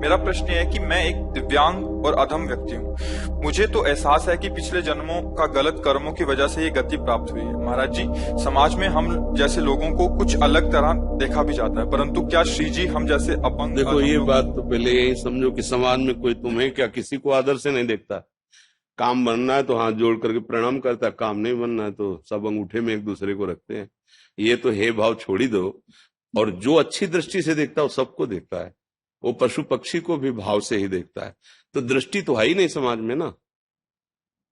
मेरा प्रश्न ये है कि मैं एक दिव्यांग और अधम व्यक्ति हूँ। मुझे तो एहसास है कि पिछले जन्मों का गलत कर्मों की वजह से ये गति प्राप्त हुई है। महाराज जी, समाज में हम जैसे लोगों को कुछ अलग तरह देखा भी जाता है, परंतु क्या श्री जी हम जैसे अपंग? देखो, ये बात तो पहले यही समझो कि समाज में कोई तुम्हें क्या किसी को आदर से नहीं देखता। काम बनना है तो हाथ जोड़ करके प्रणाम करता है, काम नहीं बनना है तो सब अंगूठे में एक दूसरे को रखते हैं। ये तो हे भाव छोड़ी दो। और जो अच्छी दृष्टि से देखता है वो सबको देखता है, वो पशु पक्षी को भी भाव से ही देखता है। तो दृष्टि तो है ही नहीं समाज में ना।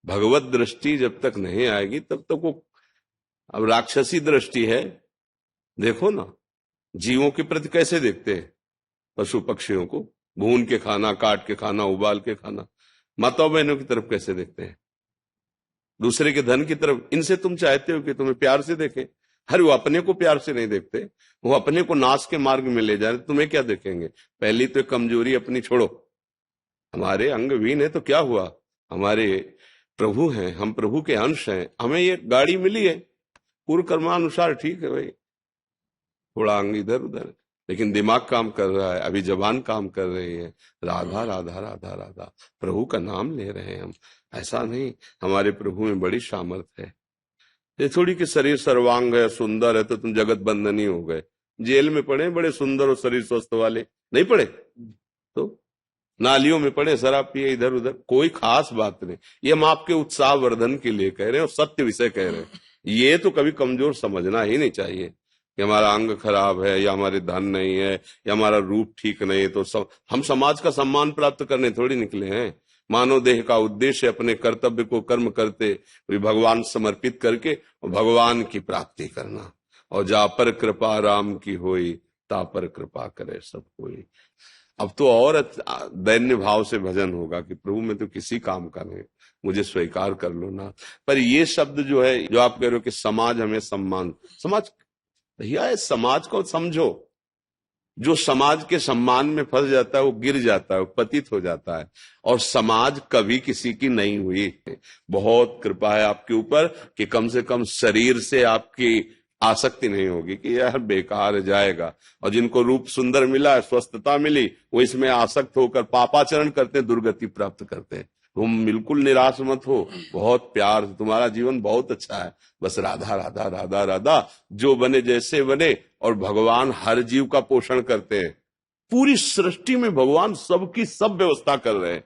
भगवत दृष्टि जब तक नहीं आएगी तब तक वो, अब राक्षसी दृष्टि है। देखो ना, जीवों के प्रति कैसे देखते हैं, पशु पक्षियों को भून के खाना, काट के खाना, उबाल के खाना। माता बहनों की तरफ कैसे देखते हैं, दूसरे के धन की तरफ। इनसे तुम चाहते हो कि तुम्हें प्यार से देखें? अरे वो अपने को प्यार से नहीं देखते, वो अपने को नाश के मार्ग में ले जा रहे, तुम्हें क्या देखेंगे? पहली तो कमजोरी अपनी छोड़ो। हमारे अंगहीन है तो क्या हुआ, हमारे प्रभु हैं, हम प्रभु के अंश हैं। हमें ये गाड़ी मिली है पूर्व कर्मानुसार, ठीक है भाई, थोड़ा अंग इधर उधर, लेकिन दिमाग काम कर रहा है, अभी जबान काम कर रही है। राधा राधा राधा राधा, प्रभु का नाम ले रहे हैं हम। ऐसा नहीं, हमारे प्रभु में बड़ी सामर्थ्य है। ये थोड़ी कि शरीर सर्वांग है, सुंदर है तो तुम जगत बंधनी हो गए। जेल में पड़े बड़े सुंदर और शरीर स्वस्थ वाले, नहीं पड़े तो नालियों में पड़े, शराब पिए इधर उधर, कोई खास बात नहीं। ये हम आपके उत्साह वर्धन के लिए कह रहे हैं और सत्य विषय कह रहे हैं। ये तो कभी कमजोर समझना ही नहीं चाहिए कि हमारा अंग खराब है या हमारे धन नहीं है या हमारा रूप ठीक नहीं है तो हम समाज का सम्मान प्राप्त करने थोड़ी निकले हैं। मानव देह का उद्देश्य अपने कर्तव्य को कर्म करते हुए भगवान समर्पित करके भगवान की प्राप्ति करना। और जा पर कृपा राम की होई, ता पर कृपा करे सब कोई। अब तो और दैन्य भाव से भजन होगा कि प्रभु मैं तो किसी काम का नहीं, मुझे स्वीकार कर लो ना। पर ये शब्द जो है, जो आप कह रहे हो कि समाज हमें सम्मान, समाज भैया समाज को समझो। जो समाज के सम्मान में फंस जाता है वो गिर जाता है, वो पतित हो जाता है। और समाज कभी किसी की नहीं हुई। बहुत कृपा है आपके ऊपर कि कम से कम शरीर से आपकी आसक्ति नहीं होगी कि यार बेकार जाएगा। और जिनको रूप सुंदर मिला, स्वस्थता मिली, वो इसमें आसक्त होकर पापाचरण करते, दुर्गति प्राप्त करते हैं। तुम बिल्कुल निराश मत हो, बहुत प्यार, तुम्हारा जीवन बहुत अच्छा है। बस राधा राधा राधा राधा, जो बने जैसे बने। और भगवान हर जीव का पोषण करते हैं। पूरी सृष्टि में भगवान सबकी सब व्यवस्था कर रहे हैं।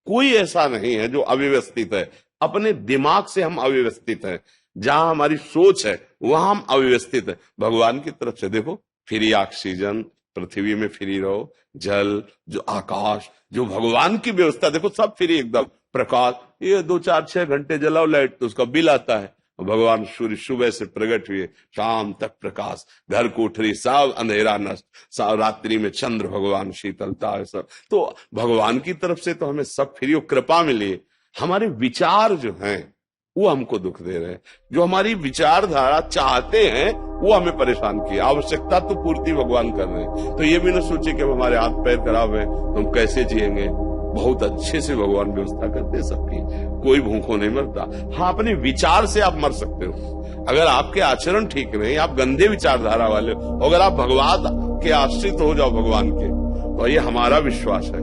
कोई ऐसा नहीं है जो अव्यवस्थित है। अपने दिमाग से हम अव्यवस्थित हैं, जहां हमारी सोच है वहां हम अव्यवस्थित है। भगवान की तरफ से देखो, फ्री ऑक्सीजन, पृथ्वी में फ्री रहो, जल, जो आकाश, जो भगवान की व्यवस्था देखो, सब फ्री एकदम। प्रकाश, ये 2-4-6 घंटे जलाओ लाइट तो उसका बिल आता है। भगवान सूर्य सुबह से प्रकट हुए, शाम तक प्रकाश, घर कोठरी सब अंधेरा नष्ट, रात्रि में चंद्र भगवान शीतलता, सब तो भगवान की तरफ से तो हमें सब फ्री कृपा मिली। हमारे विचार जो हैं वो हमको दुख दे रहे हैं, जो हमारी विचारधारा चाहते हैं वो हमें परेशान किया। आवश्यकता तो पूर्ति भगवान कर रहे हैं। तो ये भी ना सोचे कि हमारे हाथ पैर खराब है तो हम कैसे जिएंगे। बहुत अच्छे से भगवान व्यवस्था करते हैं सबकी, कोई भूखों नहीं मरता। हाँ, अपने विचार से आप मर सकते हो। अगर आपके आचरण ठीक नहीं, आप गंदे विचारधारा वाले हो, अगर आप भगवान के आश्रित हो जाओ भगवान के, तो ये हमारा विश्वास है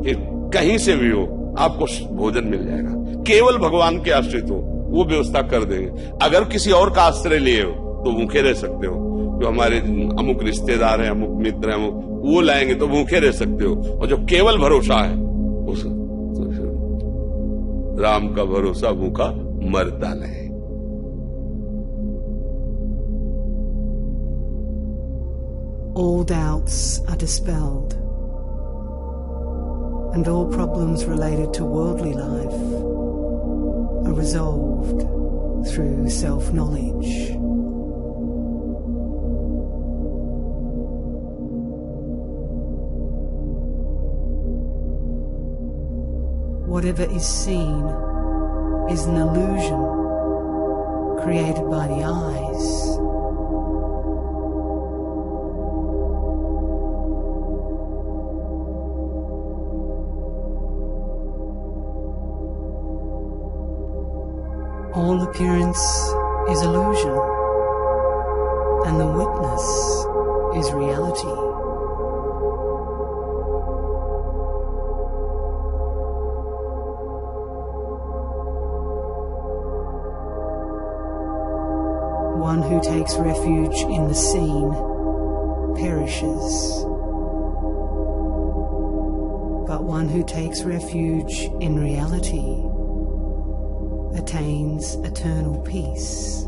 कि कहीं से भी हो आपको भोजन मिल जाएगा। केवल भगवान के आश्रित हो, वो व्यवस्था कर देंगे। अगर किसी और का आश्रय लिए हो तो भूखे रह सकते हो। जो हमारे अमुक रिश्तेदार हैं, अमुक मित्र हैं, अमुक वो लाएंगे तो भूखे रह सकते हो। और जो केवल भरोसा है उस राम का भरोसा भूखा मरता नहीं। All doubts are dispelled, and all problems related to worldly life are resolved through self-knowledge. Whatever is seen is an illusion created by the eyes. All appearance is illusion, and the witness is reality. one who takes refuge in the seen perishes, but one who takes refuge in reality attains eternal peace.